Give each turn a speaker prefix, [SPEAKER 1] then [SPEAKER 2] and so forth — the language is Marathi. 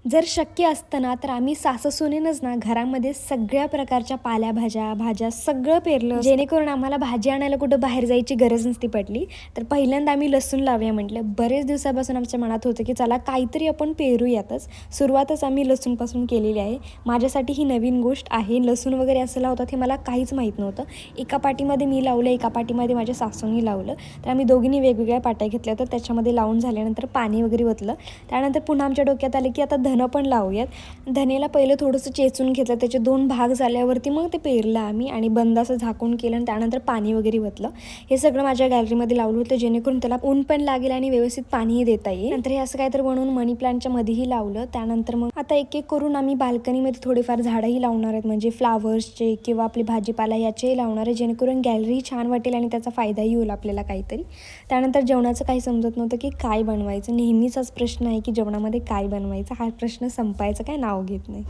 [SPEAKER 1] जर शक्य असतं ना, तर आम्ही सासूसुनेनंच ना घरामध्ये सगळ्या प्रकारच्या पालेभाज्या, भाज्या सगळं पेरलं असतं. जेणेकरून आम्हाला भाजी आणायला कुठं बाहेर जायची गरज नसती पडली. तर पहिल्यांदा आम्ही लसूण लावूया म्हटलं. बरेच दिवसापासून आमच्या मनात होतं, की चला काहीतरी आपण पेरूयातच. सुरुवातच आम्ही लसूणपासून केलेली आहे. माझ्यासाठी ही नवीन गोष्ट आहे. लसूण वगैरे असं लावतात हे मला काहीच माहीत नव्हतं. एका पाटीमध्ये मी लावलं, एका पाटीमध्ये माझ्या सासूंनी लावलं. तर आम्ही दोघींनी वेगवेगळ्या पाट्या घेतल्या, तर त्याच्यामध्ये लावून झाल्यानंतर पाणी वगैरे ओतलं. त्यानंतर पुन्हा आमच्या डोक्यात आलं, की आता धनं पण लावूयात. धनेला पहिलं थोडंसं चेचून घेतलं, त्याचे 2 भाग झाल्यावरती मग ते पेरलं आम्ही आणि बंद असं झाकून केलं आणि त्यानंतर पाणी वगैरे ओतलं. हे सगळं माझ्या गॅलरीमध्ये लावलं होतं, जेणेकरून त्याला ऊन पण लागेल आणि व्यवस्थित पाणीही देता येईल. नंतर हे असं काहीतरी बनवून मनी प्लांटच्या मध्येही लावलं. त्यानंतर मग आता एक एक करून आम्ही बाल्कनीमध्ये थोडेफार झाडंही लावणार आहेत, म्हणजे फ्लावर्सचे किंवा आपले भाजीपाला याचेही लावणार आहे, जेणेकरून गॅलरी छान वाटेल आणि त्याचा फायदाही होईल आपल्याला काहीतरी. त्यानंतर जेवणाचं काही समजत नव्हतं, की काय बनवायचं. नेहमीचाच प्रश्न आहे, की जेवणामध्ये काय बनवायचं. हा प्रश्न संपायचं काय नाव घेत नाही.